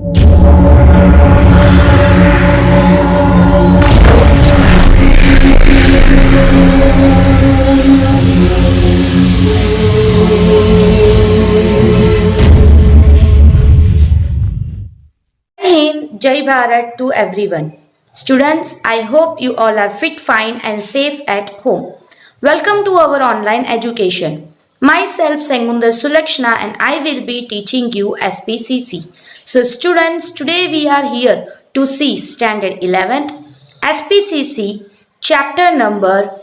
Jai Bharat to everyone. Students, I hope you all are fit, fine and safe at home. Welcome to our online education. Myself Sengundar Sulakshna and I will be teaching you SPCC. So students, today we are here to see Standard 11th SPCC chapter number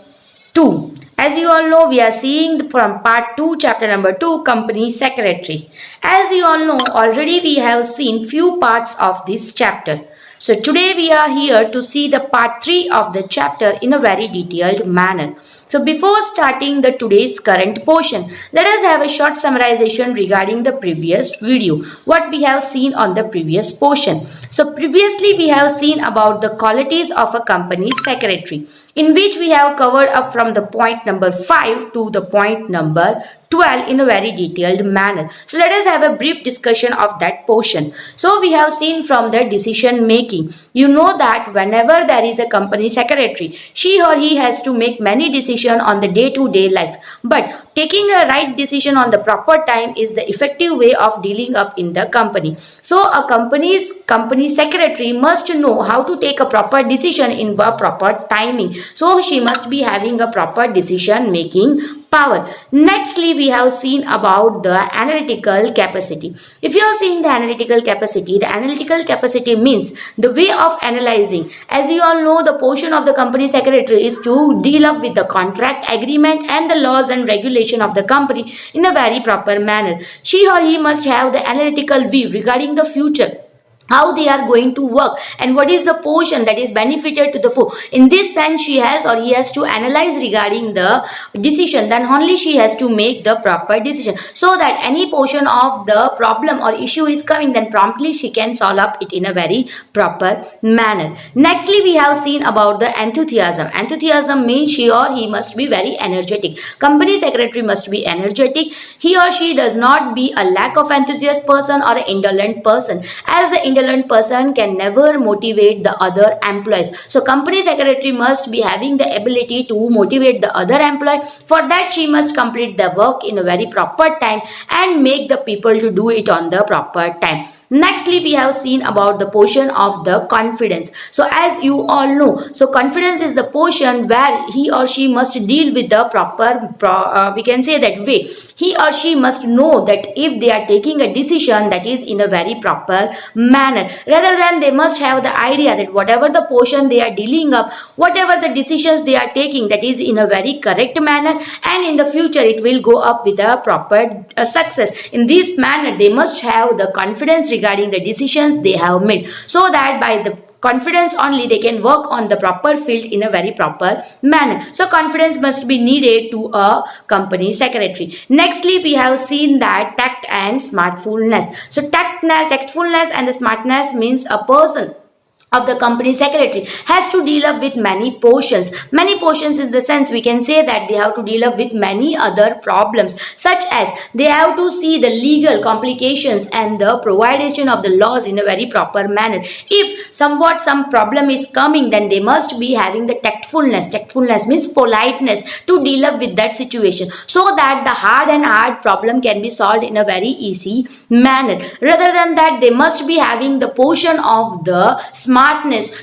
2. As you all know, we are seeing from part 2, chapter number 2, company secretary. As you all know, already we have seen few parts of this chapter. So today we are here to see the part 3 of the chapter in a very detailed manner. So before starting the today's current portion, let us have a short summarization regarding the previous video, what we have seen on the previous portion. So previously we have seen about the qualities of a company secretary, in which we have covered up from the point number 5 to the point number 12 in a very detailed manner. So let us have a brief discussion of that portion. So we have seen from the decision making. You know that whenever there is a company secretary, she or he has to make many decisions on the day-to-day life. But taking a right decision on the proper time is the effective way of dealing up in the company. So a company secretary must know how to take a proper decision in a proper timing. So she must be having a proper decision making power. Nextly, we have seen about the analytical capacity. If you are seeing the analytical capacity means the way of analyzing. As you all know, the portion of the company secretary is to deal up with the contract, agreement and the laws and regulation of the company in a very proper manner. She or he must have the analytical view regarding the future, how they are going to work and what is the portion that is benefited to the foe. In this sense, she has or he has to analyze regarding the decision, then only she has to make the proper decision, so that any portion of the problem or issue is coming, then promptly she can solve up it in a very proper manner. Nextly, we have seen about the enthusiasm. Enthusiasm means she or he must be very energetic. Company secretary must be energetic. He or she does not be a lack of enthusiast person or an indolent person, as the indolent person can never motivate the other employees. So company secretary must be having the ability to motivate the other employee. For that, she must complete the work in a very proper time and make the people to do it on the proper time. Nextly, we have seen about the portion of the confidence. So as you all know, so confidence is the portion where he or she must deal with the proper, we can say that way. He or she must know that if they are taking a decision, that is in a very proper manner. Rather than they must have the idea that whatever the portion they are dealing up, whatever the decisions they are taking, that is in a very correct manner, and in the future it will go up with a proper success. In this manner, they must have the confidence regarding the decisions they have made, so that by the confidence only they can work on the proper field in a very proper manner. So confidence must be needed to a company secretary. Nextly, we have seen that tact and smartfulness. So tactfulness and the smartness means a person of the company secretary has to deal up with many portions. Many portions in the sense we can say that they have to deal up with many other problems, such as they have to see the legal complications and the providation of the laws in a very proper manner. If somewhat some problem is coming, then they must be having the tactfulness. Tactfulness means politeness to deal up with that situation, so that the hard problem can be solved in a very easy manner. Rather than that, they must be having the portion of the smartness,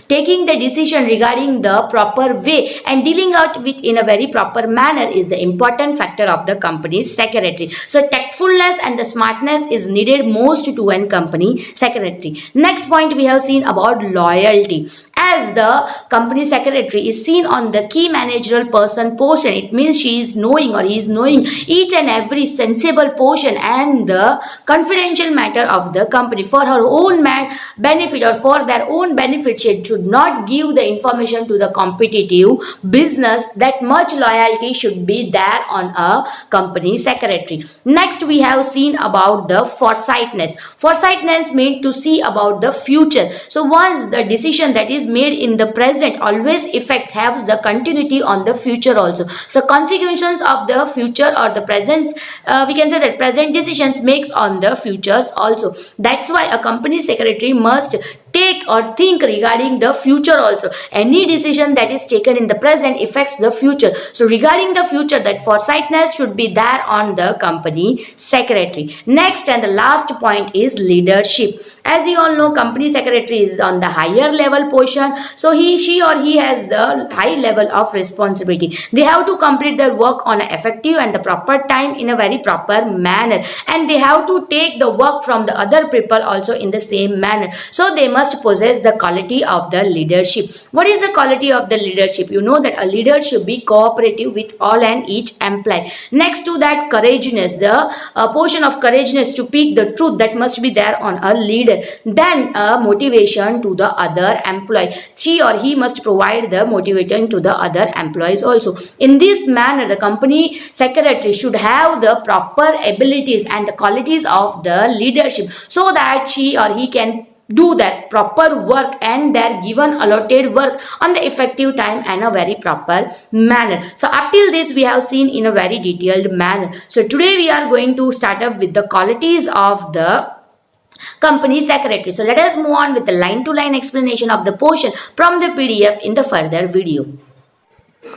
taking the decision regarding the proper way and dealing out with in a very proper manner is the important factor of the company's secretary. So tactfulness and the smartness is needed most to one company secretary. Next point, we have seen about loyalty. As the company secretary is seen on the key managerial person portion, it means she is knowing or he is knowing each and every sensible portion and the confidential matter of the company for her own benefit or for their own benefit. benefits, it should not give the information to the competitive business. That much loyalty should be there on a company secretary. Next, we have seen about the foresightness. Foresightness means to see about the future. So once the decision that is made in the present always affects, have the continuity on the future also. So consequences of the future or the present, we can say that present decisions makes on the futures also. That's why a company secretary must take or think regarding the future also. Any decision that is taken in the present affects the future. So regarding the future, that foresightness should be there on the company secretary. Next and the last point is leadership. As you all know, company secretary is on the higher level portion. So she or he has the high level of responsibility. They have to complete their work on an effective and the proper time in a very proper manner. And they have to take the work from the other people also in the same manner. So they must possess the quality of the leadership. What is the quality of the leadership? You know that a leader should be cooperative with all and each employee. Next to that, courageousness, the portion of courageousness to speak the truth, that must be there on a leader. Then motivation to the other employee. She or he must provide the motivation to the other employees also. In this manner, the company secretary should have the proper abilities and the qualities of the leadership, so that she or he can do that proper work and their given allotted work on the effective time and a very proper manner. So up till this we have seen in a very detailed manner. So today we are going to start up with the qualities of the company secretary. So let us move on with the line to line explanation of the portion from the PDF in the further video.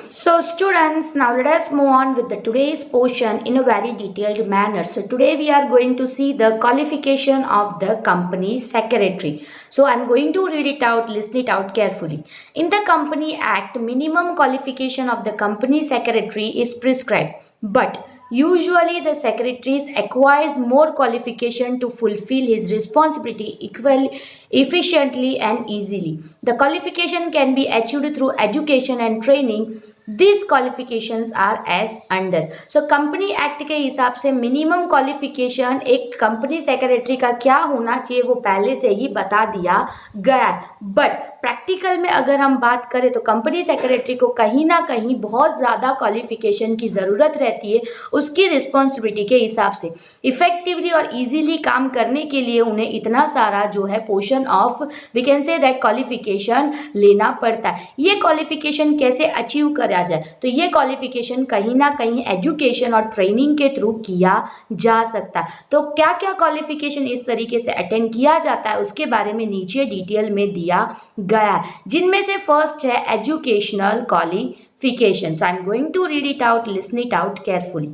So students, now let us move on with the today's portion in a very detailed manner. So today we are going to see the qualification of the company secretary. So I am going to read it out, listen it out carefully. In the Company Act, minimum qualification of the company secretary is prescribed, but usually the secretary acquires more qualification to fulfill his responsibility equally, efficiently and easily. The qualification can be achieved through education and training. These qualifications are as under. So company act के हिसाब से minimum qualification एक company secretary का क्या होना चाहिए वो पहले से ही बता दिया गया है. बट प्रैक्टिकल में अगर हम बात करें तो कंपनी सेक्रेटरी को कहीं ना कहीं बहुत ज़्यादा क्वालिफिकेशन की ज़रूरत रहती है उसकी रिस्पॉन्सिबिलिटी के हिसाब से. इफेक्टिवली और इजीली काम करने के लिए उन्हें इतना सारा जो है portion of we can say that qualification लेना पड़ता है. ये क्वालिफिकेशन कैसे अचीव करा जाए तो ये क्वालिफिकेशन कहीं ना कहीं एजुकेशन और ट्रेनिंग के थ्रू किया जा सकता है. तो क्या क्या क्वालिफिकेशन इस तरीके से अटेंड किया जाता है उसके बारे में नीचे डिटेल में दिया गया है, जिनमें से फर्स्ट है educational qualifications. I am going to read it out, listen it out carefully.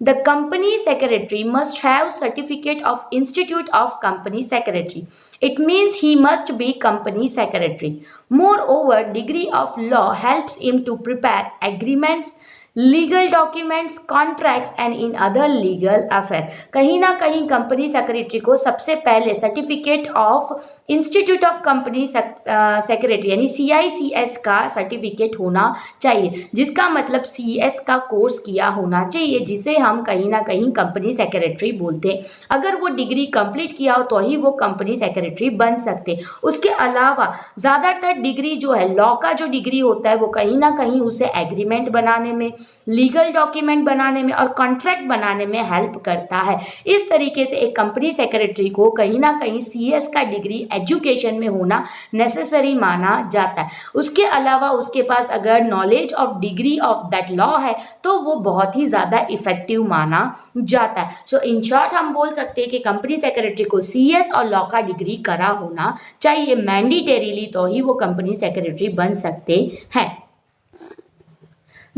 The company secretary must have certificate of Institute of Company Secretary. It means he must be company secretary. Moreover, degree of law helps him to prepare agreements, legal documents, contracts and in other legal affair. कहीं ना कहीं company secretary को सबसे पहले certificate of institute of company secretary यानी CICS का certificate होना चाहिए, जिसका मतलब CS का कोर्स किया होना चाहिए, जिसे हम कहीं ना कहीं कंपनी सेक्रेटरी बोलते हैं. अगर वो डिग्री कंप्लीट किया हो तो ही वो कंपनी सेक्रेटरी बन सकते. उसके अलावा ज़्यादातर डिग्री जो है लॉ का जो डिग्री होता है वो कहीं ना कहीं उसे एग्रीमेंट बनाने में, लीगल डॉक्यूमेंट बनाने में और कॉन्ट्रैक्ट बनाने में हेल्प करता है. इस तरीके से एक कंपनी सेक्रेटरी को कहीं ना कहीं CS का डिग्री एजुकेशन में होना नेसेसरी माना जाता है. उसके अलावा उसके पास अगर knowledge of degree of that law है तो वो बहुत ही ज़्यादा इफेक्टिव माना जाता है. सो इन शॉर्ट हम बोल सकते हैं कि कंपनी सेक्रेटरी को CS और लॉ का डिग्री करा होना चाहिए मैंडेटरीली, तो ही वो कंपनी सेक्रेटरी बन सकते हैं.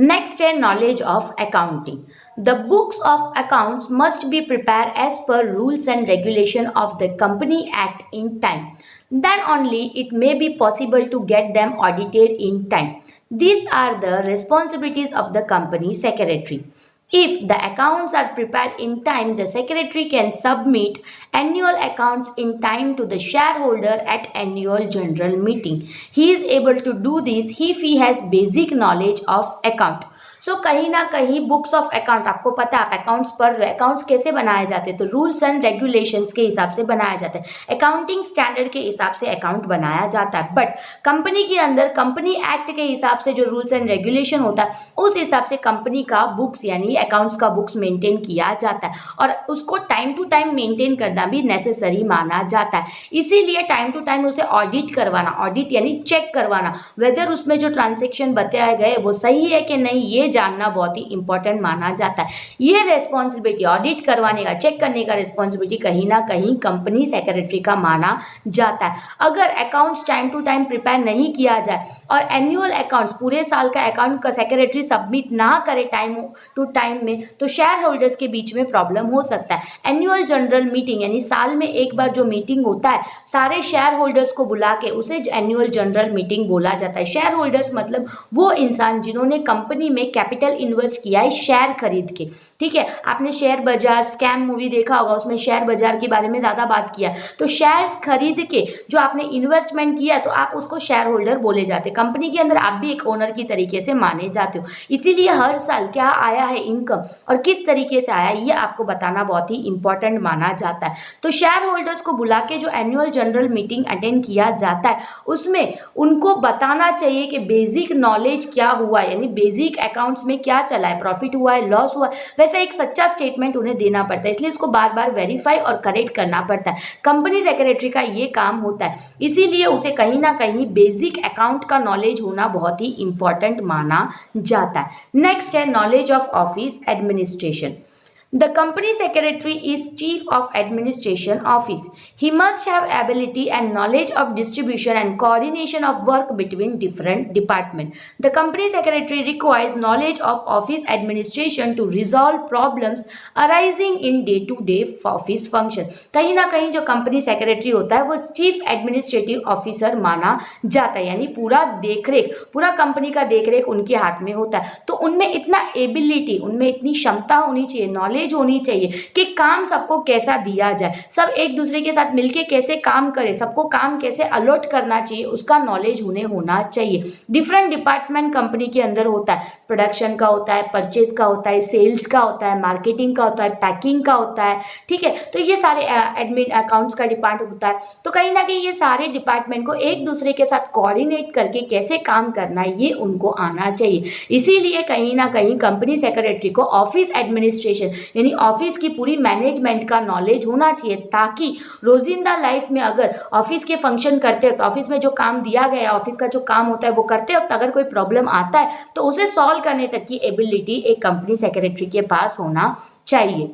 Next है knowledge of accounting. The books of accounts must be prepared as per rules and regulation of the Company Act in time. Then only it may be possible to get them audited in time. These are the responsibilities of the company secretary. If the accounts are prepared in time, the secretary can submit annual accounts in time to the shareholder at annual general meeting. He is able to do this if he has basic knowledge of account. सो कहीं ना कहीं books of account, आपको पता है आप accounts पढ़ रहे हैं, अकाउंट्स कैसे बनाए जाते हैं, तो रूल्स एंड रेगुलेशंस के हिसाब से बनाया जाता है, अकाउंटिंग स्टैंडर्ड के हिसाब से अकाउंट बनाया जाता है। बट कंपनी के अंदर कंपनी एक्ट के हिसाब से जो रूल्स एंड रेगुलेशन होता है उस हिसाब से कंपनी का बुक्स यानी अकाउंट्स का बुक्स मेंटेन किया जाता है, और उसको टाइम टू टाइम मेंटेन करना भी नेसेसरी माना जाता है। इसीलिए टाइम टू टाइम उसे ऑडिट करवाना, ऑडिट यानी चेक करवाना, वेदर उसमें जो ट्रांजेक्शन बताए गए वो सही है कि नहीं, ये जानना बहुत ही इंपॉर्टेंट माना जाता है। ये रेस्पॉन्सिबिलिटी ऑडिट करवाने का, चेक करने का रेस्पॉन्सिबिलिटी कहीं ना कहीं कंपनी सेक्रेटरी का माना जाता है। अगर accounts time to time prepare नहीं किया जाए और एनुअल अकाउंट्स पूरे साल का अकाउंट का सेक्रेटरी सबमिट ना करे टाइम टू टाइम में, तो शेयर होल्डर्स के बीच में प्रॉब्लम हो सकता है। एनुअल जनरल मीटिंग यानी साल में एक बार जो मीटिंग होता है सारे शेयर होल्डर्स को बुला के उसे एनुअल जनरल मीटिंग बोला जाता है। शेयर होल्डर्स मतलब वो इंसान जिन्होंने कंपनी में कैपिटल इन्वेस्ट किया है शेयर खरीद के, ठीक है। आपने शेयर बाजार स्कैम मूवी देखा होगा, उसमें शेयर बाजार के बारे में ज्यादा बात किया। तो शेयर्स खरीद के जो आपने इन्वेस्टमेंट किया तो आप उसको शेयर होल्डर बोले जाते। कंपनी के अंदर आप भी एक ओनर की तरीके से माने जाते हो। इसीलिए हर साल क्या आया है इनकम और किस तरीके से आया ये आपको बताना बहुत ही इंपॉर्टेंट माना जाता है। तो शेयर होल्डर्स को बुला के जो एनुअल जनरल मीटिंग अटेंड किया जाता है उसमें उनको बताना चाहिए कि बेसिक नॉलेज क्या हुआ, यानी बेसिक अकाउंट्स में क्या चला है, प्रॉफिट हुआ है, लॉस हुआ है, वैसे एक सच्चा स्टेटमेंट उन्हें देना पड़ता है। इसलिए उसको बार बार वेरीफाई और करेक्ट करना पड़ता है। कंपनी सेक्रेटरी का ये काम होता है, इसीलिए उसे कहीं ना कहीं बेसिक अकाउंट का नॉलेज होना बहुत ही इंपॉर्टेंट माना जाता है। नेक्स्ट है knowledge of office administration. The company secretary is chief of administration office. He must have ability and knowledge of distribution and coordination of work between different departments. The company secretary requires knowledge of office administration to resolve problems arising in day-to-day office function. कहीं ना कहीं जो company secretary होता है वो chief administrative officer माना जाता है, यानी पूरा देखरेख, पूरा कंपनी का देखरेख उनके हाथ में होता है। तो उनमें इतना एबिलिटी, उनमें इतनी क्षमता होनी चाहिए, नॉलेज होनी चाहिए कि काम सबको कैसा दिया जाए, सब एक दूसरे के साथ मिलके कैसे काम करें, सबको काम कैसे अलॉट करना चाहिए, उसका नॉलेज उन्हें होना चाहिए। डिफरेंट डिपार्टमेंट कंपनी के अंदर होता है, प्रोडक्शन का होता है, परचेज का होता है, सेल्स का होता है, मार्केटिंग का होता है, पैकिंग का होता है, ठीक है। तो ये सारे एडमिन अकाउंट्स का डिपार्टमेंट होता है। तो कहीं ना कहीं ये सारे डिपार्टमेंट को एक दूसरे के साथ कोऑर्डिनेट करके कैसे काम करना है ये उनको आना चाहिए। इसीलिए कहीं ना कहीं कंपनी सेक्रेटरी को ऑफिस एडमिनिस्ट्रेशन यानी ऑफिस की पूरी मैनेजमेंट का नॉलेज होना चाहिए, ताकि रोजिंदा लाइफ में अगर ऑफिस के फंक्शन करते वक्त, ऑफिस में जो काम दिया गया है, ऑफिस का जो काम होता है वो करते वक्त अगर कोई प्रॉब्लम आता है तो उसे सॉल्व करने तक की एबिलिटी एक कंपनी सेक्रेटरी के पास होना चाहिए।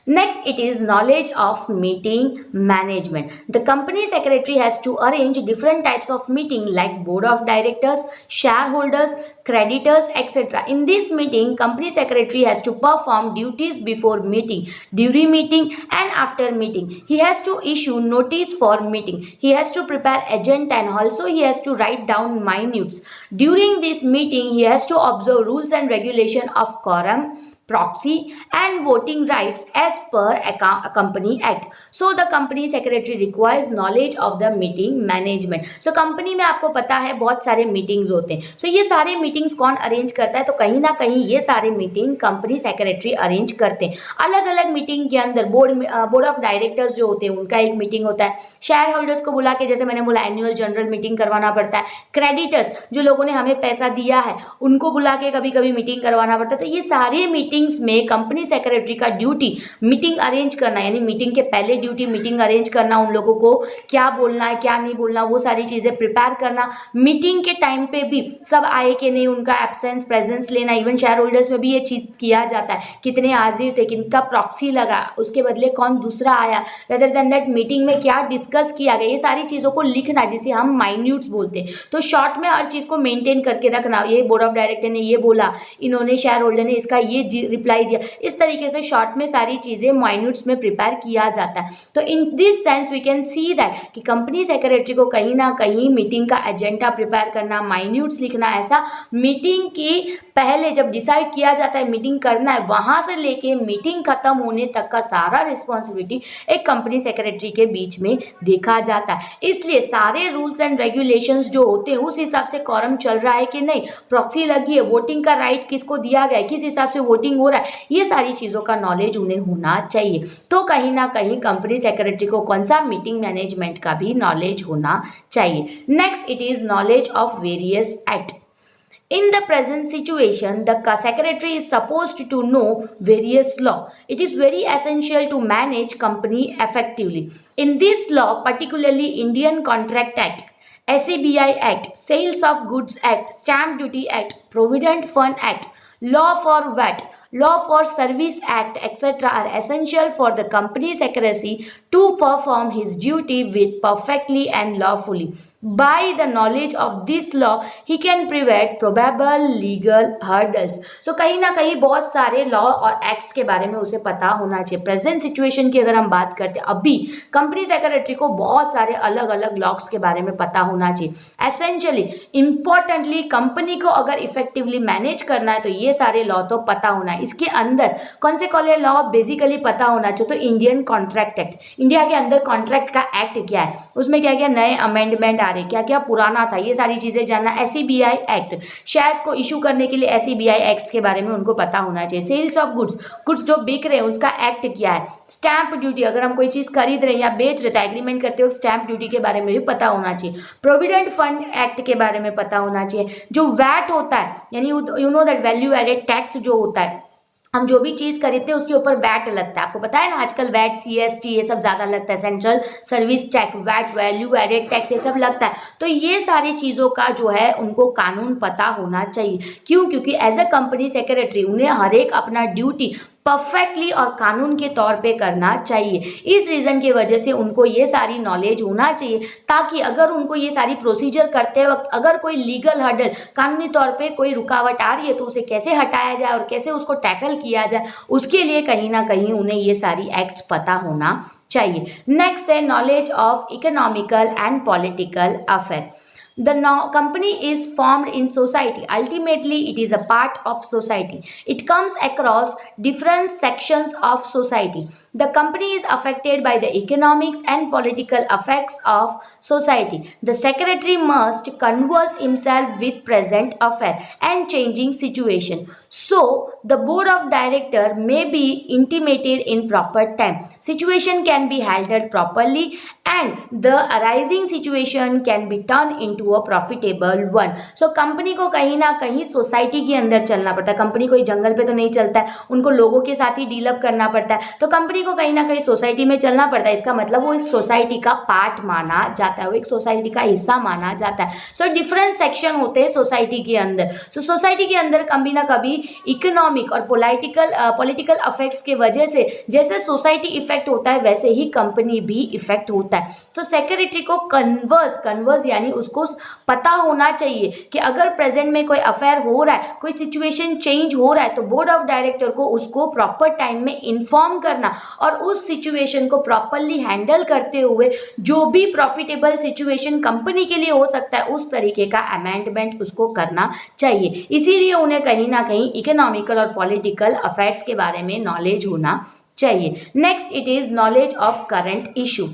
Next, it is knowledge of meeting management. The company secretary has to arrange different types of meeting like board of directors, shareholders, creditors, etc. In this meeting, company secretary has to perform duties before meeting, during meeting and after meeting. He has to issue notice for meeting. He has to prepare agenda and also he has to write down minutes. During this meeting, he has to observe rules and regulation of quorum, proxy and voting rights as per a company act. So the company secretary requires knowledge of the meeting management. So company में आपको पता है बहुत सारे meetings होते हैं। So ये सारे मीटिंग्स कौन अरेंज करता है, तो कहीं ना कहीं ये सारे मीटिंग कंपनी सेक्रेटरी अरेंज करते हैं। अलग अलग मीटिंग के अंदर बोर्ड ऑफ डायरेक्टर्स जो होते हैं उनका एक मीटिंग होता है। शेयर होल्डर्स को बुला के, जैसे मैंने बोला, एनुअल जनरल मीटिंग करवाना पड़ता है। क्रेडिटर्स जो लोगों ने हमें पैसा दिया है उनको बुला के कभी कभी मीटिंग करवाना पड़ता है। तो ये सारे मीटिंग्स में कंपनी सेक्रेटरी का ड्यूटी मीटिंग अरेंज करना, यानी मीटिंग के पहले ड्यूटी मीटिंग अरेंज करना, उन लोगों को क्या बोलना है क्या नहीं बोलना वो सारी चीजें प्रिपेयर करना। मीटिंग के टाइम पे भी सब आए कि नहीं उनका एब्सेंस प्रेजेंस लेना। इवन शेयर होल्डर्स में भी ये चीज किया जाता है, कितने हाजिर थे, किनका प्रॉक्सी लगा, उसके बदले कौन दूसरा आया, रेदर देन दैट मीटिंग में क्या डिस्कस किया गया, ये सारी चीजों को लिखना, जिसे हम माइन्यूट्स बोलते हैं। तो शॉर्ट में हर चीज को मेंटेन करके रखना, ये बोर्ड ऑफ डायरेक्टर ने ये बोला, इन्होंने शेयर होल्डर ने इसका ये रिप्लाई दिया, इस तरीके से शॉर्ट में सारी चीज़ें माइन्यूट्स में प्रिपेयर किया जाता है। तो in this sense we can see that कि कंपनी सेक्रेटरी को कहीं ना कहीं मीटिंग का एजेंडा प्रिपेयर करना, माइन्यूट्स लिखना, ऐसा मीटिंग की पहले जब डिसाइड किया जाता है मीटिंग करना है, वहां से लेके मीटिंग खत्म होने तक का सारा रिस्पॉन्सिबिलिटी एक कंपनी सेक्रेटरी के बीच में देखा जाता है। इसलिए सारे रूल्स एंड रेगुलेशंस जो होते हैं उस हिसाब से कॉरम चल रहा है कि नहीं, प्रॉक्सी लगी है, वोटिंग का राइट किसको दिया गया है, किस हिसाब से वोटिंग हो रहा है, ये सारी चीजों का नॉलेज उन्हें होना चाहिए। तो कहीं ना कहीं कंपनी सेक्रेटरी को कौन सा, मीटिंग मैनेजमेंट का भी नॉलेज होना चाहिए। Next it is knowledge of various act. In the present situation, the secretary is supposed to know various law. It is very essential to manage company effectively. In this law, particularly Indian Contract Act, SABI Act, Sales of Goods Act, Stamp Duty Act, Provident Fund Act, Law for VAT, Law for Service Act, etc. are essential for the company secretary to perform his duty with perfectly and lawfully. By the knowledge of this law, he can prevent probable legal hurdles. So कहीं ना कहीं बहुत सारे law और acts के बारे में उसे पता होना चाहिए। प्रेजेंट सिचुएशन की अगर हम बात करते हैं, अभी कंपनी सेक्रेटरी को बहुत सारे अलग अलग लॉस के बारे में पता होना चाहिए। एसेंशियली इंपॉर्टेंटली कंपनी को अगर इफेक्टिवली मैनेज करना है तो ये सारे लॉ तो पता होना है। इसके अंदर कौन से कौन लॉ बेसिकली पता होना चाहिए, तो इंडियन कॉन्ट्रैक्ट एक्ट, इंडिया के अंदर कॉन्ट्रैक्ट का एक्ट क्या है, उसमें क्या क्या नए अमेंडमेंट आ रहे, क्या क्या पुराना था, ये सारी चीजें जानना। एसईबीआई एक्ट, शेयर्स को इशू करने के लिए एसईबीआई एक्ट के बारे में उनको पता होना चाहिए। सेल्स ऑफ गुड्स, गुड्स जो बिक रहे हैं उसका एक्ट क्या है। स्टैंप ड्यूटी, अगर हम कोई चीज खरीद रहे हैं या बेच रहे हैं, एग्रीमेंट करते हो, स्टैंप ड्यूटी के बारे में भी पता होना चाहिए। प्रोविडेंट फंड एक्ट के बारे में पता होना चाहिए। जो वैट होता है, यानी you know that value added tax जो होता है, हम जो भी चीज खरीदते हैं उसके ऊपर वैट लगता है। आपको पता है ना, आजकल वैट, सीएसटी ये सब ज्यादा लगता है, central service tax, VAT, value added tax, ये सब लगता है। तो ये सारी चीजों का जो है उनको कानून पता होना चाहिए। क्यों? क्योंकि एज अ कंपनी सेक्रेटरी उन्हें हर एक अपना ड्यूटी परफेक्टली और कानून के तौर पे करना चाहिए। इस रीजन की वजह से उनको ये सारी नॉलेज होना चाहिए, ताकि अगर उनको ये सारी प्रोसीजर करते वक्त अगर कोई लीगल हर्डल, कानूनी तौर पे कोई रुकावट आ रही है तो उसे कैसे हटाया जाए और कैसे उसको टैकल किया जाए, उसके लिए कहीं ना कहीं उन्हें ये सारी एक्ट्स पता होना चाहिए। नेक्स्ट है knowledge of economical and political affair. The company is formed in society. Ultimately, it is a part of society. It comes across different sections of society. The company is affected by the economics and political effects of society. The secretary must converse himself with present affair and changing situation. So, the board of director may be intimated in proper time. Situation can be handled properly and the arising situation can be turned into a profitable one. So company को कहीं ना कहीं society के अंदर चलना पड़ता है। Company कोई जंगल पे तो नहीं चलता है, उनको लोगों के साथ ही डील करना पड़ता है। तो कंपनी को कहीं ना कहीं सोसाइटी में चलना पड़ता है। इसका मतलब वो इस सोसाइटी का पार्ट माना जाता है, वो एक सोसाइटी का हिस्सा माना जाता है। सो डिफरेंट सेक्शन होते हैं सोसाइटी के अंदर। सो सोसाइटी के अंदर कभी ना कभी इकोनॉमिक और पॉलिटिकल अफेक्ट्स के वजह से जैसे सोसाइटी इफेक्ट होता है वैसे ही कंपनी भी इफेक्ट होता है। तो सेक्रेटरी को कन्वर्स यानी उसको पता होना चाहिए कि अगर प्रेजेंट में कोई अफेयर हो रहा है, कोई सिचुएशन चेंज हो रहा है, तो बोर्ड ऑफ डायरेक्टर को उसको प्रॉपर टाइम में इन्फॉर्म करना और उस सिचुएशन को प्रॉपरली हैंडल करते हुए जो भी प्रॉफिटेबल सिचुएशन कंपनी के लिए हो सकता है उस तरीके का अमेंडमेंट उसको करना चाहिए। इसीलिए उन्हें कहीं ना कहीं इकोनॉमिकल और पॉलिटिकल अफेयर्स के बारे में नॉलेज होना चाहिए। Next it is knowledge of current issue.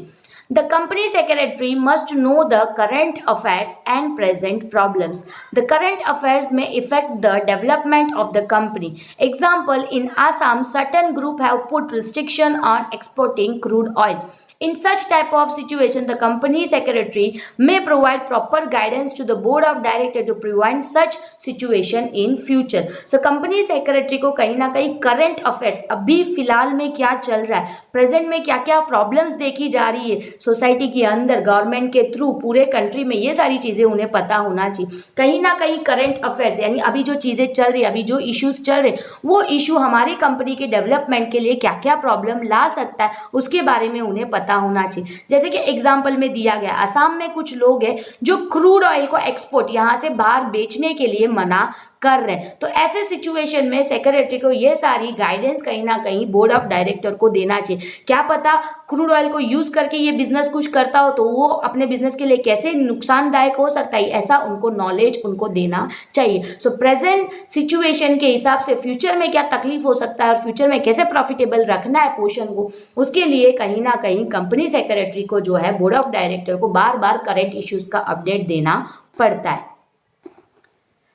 The company secretary must know the current affairs and present problems. The current affairs may affect the development of the company. Example, in Assam, certain group have put restriction on exporting crude oil. In such type of situation, the company secretary may provide proper guidance to the board of director to prevent such situation in future. So company secretary को कहीं ना कहीं current affairs, अभी फिलहाल में क्या चल रहा है, प्रेजेंट में क्या क्या प्रॉब्लम्स देखी जा रही है सोसाइटी के अंदर, गवर्नमेंट के थ्रू, पूरे कंट्री में, ये सारी चीजें उन्हें पता होना चाहिए। कहीं ना कहीं करंट अफेयर्स यानी अभी जो चीजें चल रही है, अभी जो इश्यूज चल रहे हैं, वो इशू हमारी कंपनी के डेवलपमेंट के लिए क्या क्या प्रॉब्लम ला सकता है उसके बारे में उन्हें पता होना चाहिए। जैसे कि एग्जांपल में दिया गया, असम में कुछ लोग हैं जो क्रूड ऑयल को एक्सपोर्ट यहाँ से बाहर बेचने के लिए मना कर रहे हैं। तो ऐसे सिचुएशन में सेक्रेटरी को ये सारी गाइडेंस कहीं ना कहीं बोर्ड ऑफ डायरेक्टर को देना चाहिए। क्या पता क्रूड ऑयल को यूज करके ये बिजनेस कुछ करता हो तो वो अपने बिजनेस के लिए कैसे नुकसानदायक हो सकता है, ऐसा उनको नॉलेज उनको देना चाहिए। सो प्रेजेंट सिचुएशन के हिसाब से फ्यूचर में क्या तकलीफ हो सकता है और फ्यूचर में कैसे प्रॉफिटेबल रखना है पोर्शन को, उसके लिए कहीं ना कहीं कंपनी सेक्रेटरी को जो है बोर्ड ऑफ डायरेक्टर को बार बार करंट इश्यूज का अपडेट देना पड़ता है।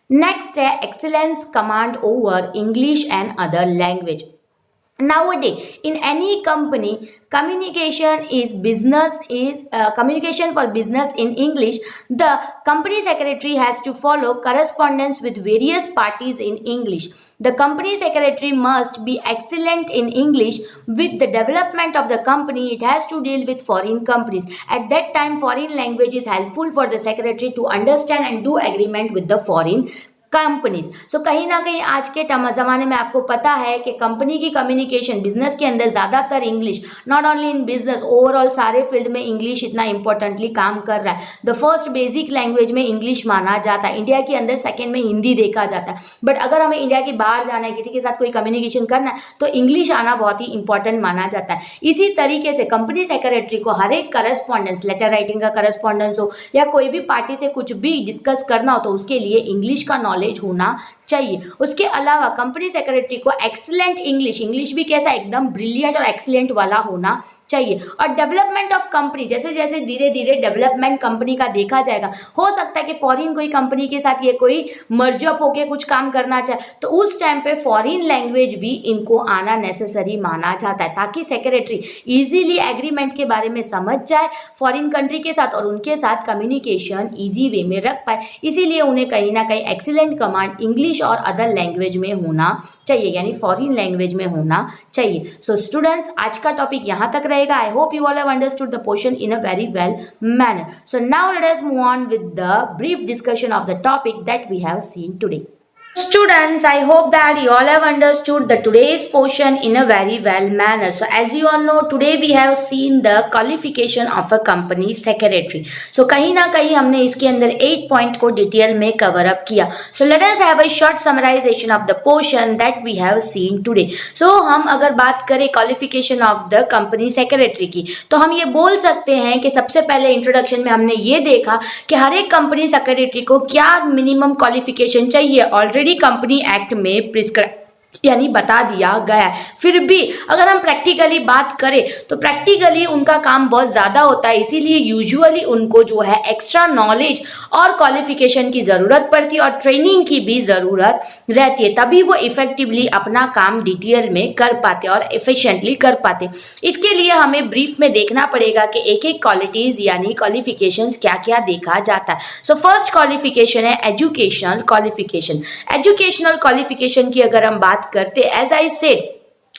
नेक्स्ट है excellence command over English and other language. Nowadays, in any company, communication for business in English. The company secretary has to follow correspondence with various parties in English. The company secretary must be excellent in English. With the development of the company, it has to deal with foreign companies. At that time, foreign language is helpful for the secretary to understand and do agreement with the foreign companies. So कहीं ना कहीं आज के ज़माने में आपको पता है कि कंपनी की कम्युनिकेशन बिजनेस के अंदर ज़्यादातर English, not only in business, overall सारे फील्ड में इंग्लिश इतना इंपॉर्टेंटली काम कर रहा है। द फर्स्ट बेसिक लैंग्वेज में इंग्लिश माना जाता है, इंडिया के अंदर सेकेंड में हिंदी देखा जाता है। बट अगर हमें इंडिया के बाहर जाना है, किसी के साथ कोई कम्युनिकेशन करना है, तो इंग्लिश आना बहुत ही इंपॉर्टेंट माना जाता है। इसी तरीके से कंपनी सेक्रेटरी को हर एक करस्पॉन्डेंस, लेटर राइटिंग का करस्पॉन्डेंस हो या कोई भी पार्टी से कुछ भी डिस्कस करना हो तो उसके लिए इंग्लिश का नॉलेज होना चाहिए। उसके अलावा कंपनी सेक्रेटरी को एक्सीलेंट इंग्लिश भी कैसा, एकदम ब्रिलियंट और एक्सीलेंट वाला होना चाहिए। और डेवलपमेंट ऑफ कंपनी, जैसे जैसे धीरे धीरे डेवलपमेंट कंपनी का देखा जाएगा, हो सकता है कि फॉरेन कोई कंपनी के साथ ये कोई मर्जअप होके कुछ काम करना चाहे, तो उस टाइम पे फॉरेन लैंग्वेज भी इनको आना नेसेसरी माना जाता है, ताकि सेक्रेटरी इजीली एग्रीमेंट के बारे में समझ जाए फॉरेन कंट्री के साथ और उनके साथ कम्युनिकेशन ईजी वे में रख पाए। इसीलिए उन्हें कहीं ना कहीं एक्सीलेंट कमांड इंग्लिश और अदर लैंग्वेज में होना चाहिए, यानी फॉरेन लैंग्वेज में होना चाहिए। सो स्टूडेंट्स, आज का टॉपिक यहाँ तक रहेगा। I hope you all have understood the portion in a very well manner. So now let us move on with the brief discussion of the topic that we have seen today. Students, I hope that you all have understood the today's portion in a very well manner. So as you all know, today we have seen the qualification of a company secretary. So कहीं ना कहीं हमने इसके अंदर 8 point को detail में cover up किया. So let us have a short summarization of the portion that we have seen today. So हम अगर बात करें qualification of the company secretary की, तो हम ये बोल सकते हैं कि सबसे पहले इंट्रोडक्शन में हमने ये देखा कि हर एक कंपनी सेक्रेटरी को क्या मिनिमम क्वालिफिकेशन चाहिए, ऑलरेडी कंपनी एक्ट में प्रिस्क्राइब यानी बता दिया गया है। फिर भी अगर हम प्रैक्टिकली बात करें तो प्रैक्टिकली उनका काम बहुत ज़्यादा होता है, इसीलिए यूजुअली उनको जो है एक्स्ट्रा नॉलेज और क्वालिफिकेशन की ज़रूरत पड़ती है और ट्रेनिंग की भी ज़रूरत रहती है, तभी वो इफेक्टिवली अपना काम डिटेल में कर पाते और एफिशिएंटली कर पाते। इसके लिए हमें ब्रीफ में देखना पड़ेगा कि एक एक क्वालिटीज़ यानी क्वालिफिकेशंस क्या क्या देखा जाता है। सो फर्स्ट क्वालिफिकेशन है एजुकेशनल क्वालिफिकेशन। एजुकेशनल क्वालिफिकेशन की अगर हम बात करते, एज आई सेड,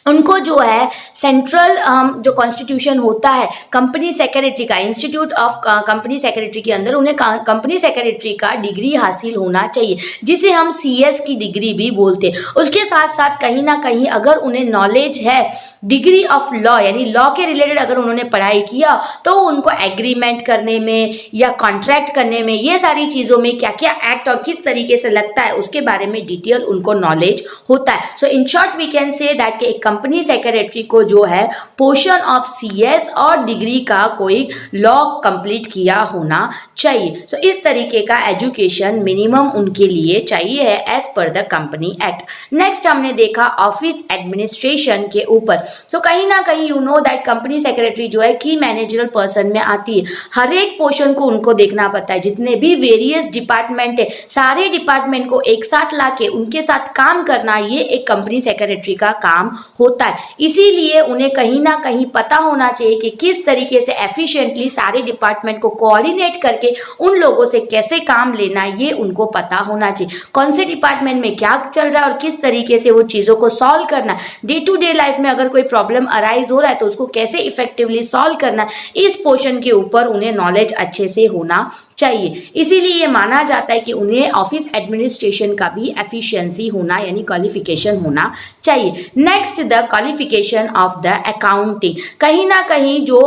उनको जो है सेंट्रल जो कॉन्स्टिट्यूशन होता है कंपनी सेक्रेटरी का, इंस्टीट्यूट ऑफ कंपनी सेक्रेटरी के अंदर उन्हें कंपनी सेक्रेटरी का डिग्री हासिल होना चाहिए, जिसे हम CS की डिग्री भी बोलते हैं। उसके साथ साथ कहीं ना कहीं अगर उन्हें नॉलेज है डिग्री ऑफ लॉ, यानी लॉ के रिलेटेड अगर उन्होंने पढ़ाई किया, तो उनको एग्रीमेंट करने में या कॉन्ट्रैक्ट करने में, ये सारी चीज़ों में क्या क्या एक्ट और किस तरीके से लगता है उसके बारे में डिटेल उनको नॉलेज होता है। So in short we can say that कि एक कंपनी सेक्रेटरी को जो है पोर्शन ऑफ CS और डिग्री का कोई लॉ कंप्लीट किया होना चाहिए। सो इस तरीके का एजुकेशन मिनिमम उनके लिए चाहिए है as per the company act. Next हमने देखा ऑफिस एडमिनिस्ट्रेशन के ऊपर। सो कहीं ना कहीं you know that company secretary जो है की मैनेजरल पर्सन में आती है, हर एक पोर्शन को उनको देखना पड़ता है, जितने भी वेरियस डिपार्टमेंट है सारे डिपार्टमेंट को एक साथ लाके उनके साथ काम करना, ये एक कंपनी सेक्रेटरी का काम होता है। इसीलिए उन्हें कहीं ना कहीं पता होना चाहिए कि किस तरीके से एफिशिएंटली सारे डिपार्टमेंट को कोऑर्डिनेट करके उन लोगों से कैसे काम लेना, ये उनको पता होना चाहिए। कौन से डिपार्टमेंट में क्या चल रहा है और किस तरीके से वो चीज़ों को सॉल्व करना, डे टू डे लाइफ में अगर कोई प्रॉब्लम अराइज हो रहा है तो उसको कैसे इफेक्टिवली सॉल्व करना, इस पोर्शन के ऊपर उन्हें नॉलेज अच्छे से होना चाहिए। इसीलिए ये माना जाता है कि उन्हें ऑफिस एडमिनिस्ट्रेशन का भी एफिशिएंसी होना यानी क्वालिफिकेशन होना चाहिए। Next the qualification of the accounting. कहीं ना कहीं जो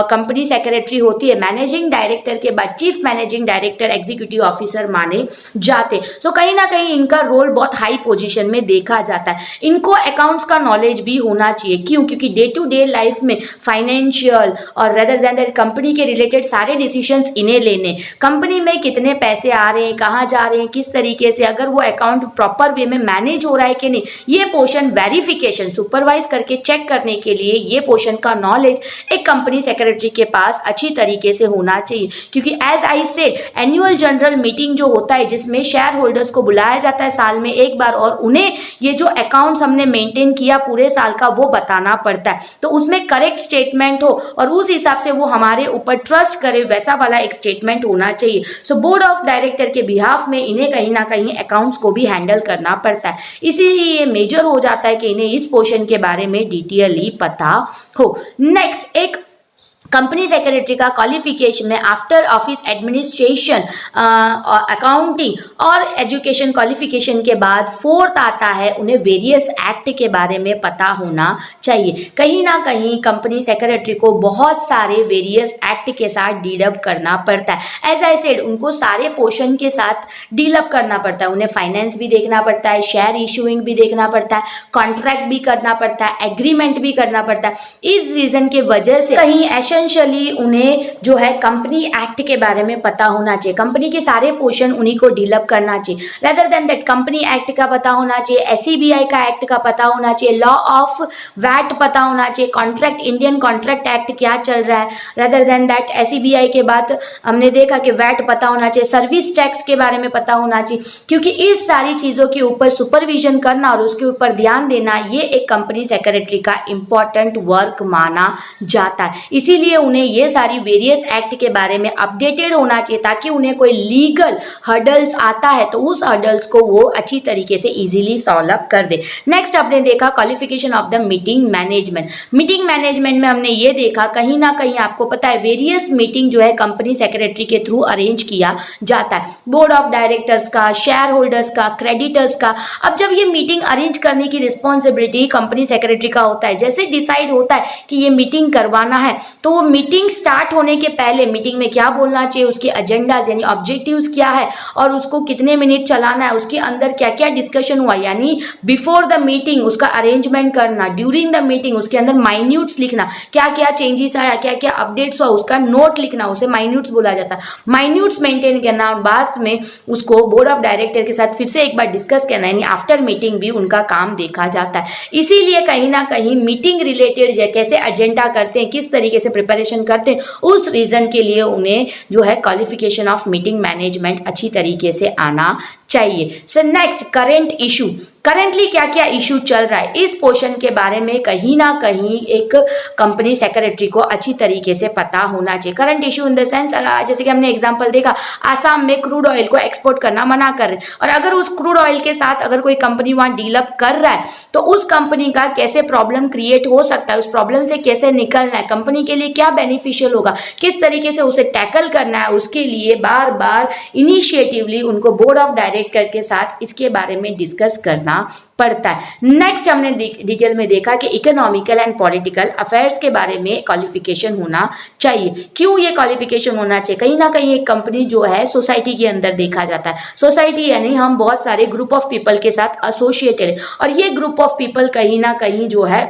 कंपनी सेक्रेटरी होती है, मैनेजिंग डायरेक्टर के बाद chief managing director, executive officer माने जाते। सो कहीं ना कहीं इनका रोल बहुत हाई पोजीशन में देखा जाता है। इनको अकाउंट्स का नॉलेज भी होना चाहिए। क्यों? क्योंकि डे टू डे लाइफ में फाइनेंशियल और रेदर देन दैट कंपनी के रिलेटेड सारे डिसीजंस इन्हें लेने, कंपनी में कितने पैसे आ रहे हैं, कहाँ जा रहे हैं, किस तरीके से, अगर वो अकाउंट प्रॉपर वे में मैनेज हो रहा है कि नहीं, ये पोर्शन वेरिफिकेशन, सुपरवाइज करके चेक करने के लिए ये पोर्शन का नॉलेज एक कंपनी सेक्रेटरी के पास अच्छी तरीके से होना चाहिए। क्योंकि as I said, annual general meeting जो होता है जिसमें शेयर होल्डर्स को बुलाया जाता है साल में एक बार, और उन्हें ये जो अकाउंट्स हमने मेंटेन किया पूरे साल का वो बताना पड़ता है। तो उसमें करेक्ट स्टेटमेंट हो और उस हिसाब से वो हमारे ऊपर ट्रस्ट करे, वैसा वाला एक स्टेटमेंट होना चाहिए। सो बोर्ड ऑफ डायरेक्टर के बिहाफ में इन्हें कहीं ना कहीं अकाउंट्स को भी हैंडल करना पड़ता है। इसीलिए ये मेजर हो जाता है कि इन्हें इस पोर्शन के बारे में डिटेयली पता हो। नेक्स्ट, एक कंपनी सेक्रेटरी का क्वालिफिकेशन में आफ्टर ऑफिस एडमिनिस्ट्रेशन, अकाउंटिंग और एजुकेशन क्वालिफिकेशन के बाद फोर्थ आता है उन्हें वेरियस एक्ट के बारे में पता होना चाहिए। कहीं ना कहीं कंपनी सेक्रेटरी को बहुत सारे वेरियस एक्ट के साथ डील करना पड़ता है। एज आई सेड, उनको सारे पोर्शन के साथ डील करना पड़ता है। उन्हें फाइनेंस भी देखना पड़ता है, शेयर इशूइंग भी देखना पड़ता है, कॉन्ट्रैक्ट भी करना पड़ता है, एग्रीमेंट भी करना पड़ता है। इस रीजन की वजह से कहीं एसेंशियली उन्हें जो है कंपनी एक्ट के बारे में पता होना चाहिए। कंपनी के सारे पोर्शन उन्हीं को डील करना चाहिए। Rather than that company act का पता होना चाहिए, एसईबीआई का एक्ट का पता होना चाहिए, लॉ ऑफ वैट पता होना चाहिए, कॉन्ट्रैक्ट, इंडियन कॉन्ट्रैक्ट एक्ट क्या चल रहा है। रेदर देन दैट एसईबीआई के बाद हमने देखा कि वैट पता होना चाहिए, सर्विस टैक्स के बारे में पता होना चाहिए। क्योंकि इस सारी चीजों के ऊपर सुपरविजन करना और उसके ऊपर ध्यान देना, ये एक कंपनी सेक्रेटरी का इंपॉर्टेंट वर्क माना जाता है। इसीलिए उन्हें ये सारी वेरियस एक्ट के बारे में अपडेटेड होना चाहिए, ताकि उन्हें कोई लीगल हर्डल्स आता है तो उस हर्डल्स को वो अच्छी तरीके से इजीली सॉल्व अप कर दे। नेक्स्ट आपने देखा qualification of the meeting management. Meeting management में हमने ये देखा, कहीं ना कहीं आपको पता है वेरियस मीटिंग जो है कंपनी सेक्रेटरी के थ्रू अरेंज किया जाता है। बोर्ड ऑफ डायरेक्टर्स का, शेयर होल्डर्स का, क्रेडिटर्स का। अब जब ये मीटिंग अरेंज करने की रिस्पॉन्सिबिलिटी कंपनी सेक्रेटरी का होता है, जैसे डिसाइड होता है कि ये मीटिंग करवाना है, तो वो मीटिंग स्टार्ट होने के पहले मीटिंग में क्या बोलना चाहिए, उसके एजेंडाज यानी ऑब्जेक्टिव्स क्या है और उसको कितने मिनट चलाना है, उसके अंदर क्या क्या डिस्कशन हुआ, यानी बिफोर द मीटिंग उसका अरेंजमेंट करना, ड्यूरिंग द मीटिंग उसके अंदर माइन्यूट्स लिखना, क्या क्या चेंजेस आया, क्या क्या अपडेट्स हुआ, उसका नोट लिखना, उसे माइन्यूट्स बोला जाता है। माइन्यूट्स मेंटेन करना और बाद में उसको बोर्ड ऑफ डायरेक्टर के साथ फिर से एक बार डिस्कस करना, यानी आफ्टर मीटिंग भी उनका काम देखा जाता है। इसीलिए कहीं ना कहीं मीटिंग रिलेटेड कैसे एजेंडा करते हैं, किस तरीके से प्रिपरेशन करते हैं, उस रीजन के लिए उन्हें जो है क्वालिफिकेशन ऑफ मीटिंग मैनेजमेंट अच्छी तरीके से आना चाहिए। So next, current issue. Currently क्या क्या इशू चल रहा है, इस पोर्शन के बारे में कहीं ना कहीं एक कंपनी सेक्रेटरी को अच्छी तरीके से पता होना चाहिए। Current issue in the sense, जैसे कि हमने एग्जांपल देखा, आसाम में क्रूड ऑयल को एक्सपोर्ट करना मना कर रहे हैं, और अगर उस क्रूड ऑयल के साथ अगर कोई कंपनी वहां डील अप कर रहा है तो उस कंपनी का कैसे प्रॉब्लम क्रिएट हो सकता है, उस प्रॉब्लम से कैसे निकलना है, कंपनी के लिए क्या बेनिफिशियल होगा, किस तरीके से उसे टैकल करना है, उसके लिए बार बार इनिशिएटिवली उनको बोर्ड ऑफ डायरेक्टर के साथ इसके बारे में डिस्कस करना पड़ता है। नेक्स्ट हमने डिटेल में देखा कि इकोनॉमिकल एंड पॉलिटिकल अफेयर्स के बारे में क्वालिफिकेशन होना चाहिए। क्यों ये क्वालिफिकेशन होना चाहिए? कहीं ना कहीं एक कंपनी जो है सोसाइटी के अंदर देखा जाता है। सोसाइटी यानी हम बहुत सारे ग्रुप ऑफ पीपल के साथ एसोसिएटेड है, और ये ग्रुप ऑफ पीपल कहीं ना कहीं जो है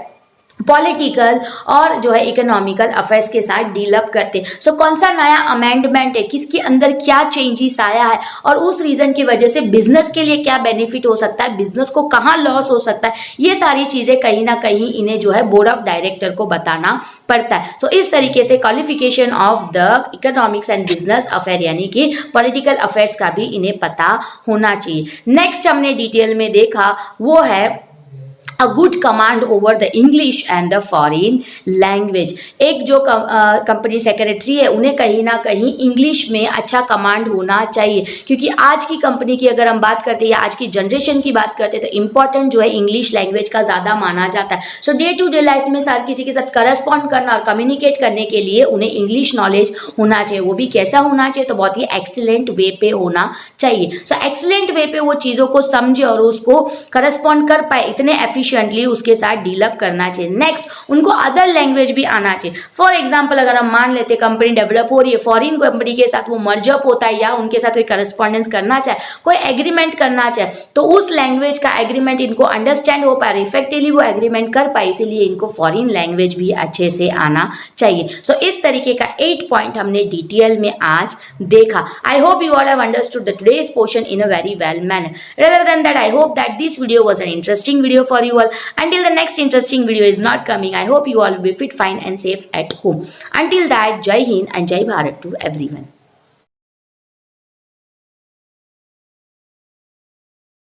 पॉलिटिकल और जो है इकोनॉमिकल अफेयर्स के साथ डील अप करते हैं। सो कौन सा नया अमेंडमेंट है, किसके अंदर क्या चेंजेस आया है, और उस रीजन की वजह से बिजनेस के लिए क्या बेनिफिट हो सकता है, बिजनेस को कहाँ लॉस हो सकता है, ये सारी चीजें कहीं ना कहीं इन्हें जो है बोर्ड ऑफ डायरेक्टर को बताना पड़ता है। सो इस तरीके से qualification of the economics and business affair यानी कि पॉलिटिकल अफेयर्स का भी इन्हें पता होना चाहिए। नेक्स्ट हमने डिटेल में देखा वो है a good command over the English and the foreign language। एक जो कंपनी सेक्रेटरी है उन्हें कहीं ना कहीं इंग्लिश में अच्छा कमांड होना चाहिए, क्योंकि आज की कंपनी की अगर हम बात करते हैं या आज की जनरेशन की बात करते हैं तो इम्पोर्टेंट जो है इंग्लिश लैंग्वेज का ज़्यादा माना जाता है। सो डे टू डे लाइफ में हर किसी के साथ करस्पॉन्ड करना और कम्युनिकेट करने के लिए उन्हें इंग्लिश नॉलेज होना चाहिए। वो भी कैसा होना चाहिए, तो बहुत ही एक्सीलेंट वे पे होना चाहिए। सो एक्सीलेंट वे पे वो चीज़ों को समझे और उसको करस्पॉन्ड कर पाए, इतने एफिशिएंटली उसके साथ डीलअप करना चाहिए। नेक्स्ट, उनको अदर लैंग्वेज भी आना चाहिए। फॉर एग्जाम्पल, अगर हम मान लेते कंपनी डेवलप हो रही है, फॉरेन कंपनी के साथ वो मर्जअप होता है या उनके साथ कोई करस्पॉन्डेंस करना चाहे, कोई एग्रीमेंट करना चाहे, तो उस लैंग्वेज का एग्रीमेंट इनको अंडरस्टैंड हो पाए, इफेक्टिवली वो एग्रीमेंट कर पाए, इसीलिए इनको फॉरेन लैंग्वेज भी अच्छे से आना चाहिए। सो इस तरीके का 8 पॉइंट हमने डिटेल में आज देखा। I hope you all have understood the today's portion in a very well manner. Rather than that, I hope that this video was an interesting video for you all. Until the next interesting video is not coming, I hope you all will be fit, fine and safe at home. Until that, Jai Hind and Jai Bharat to everyone.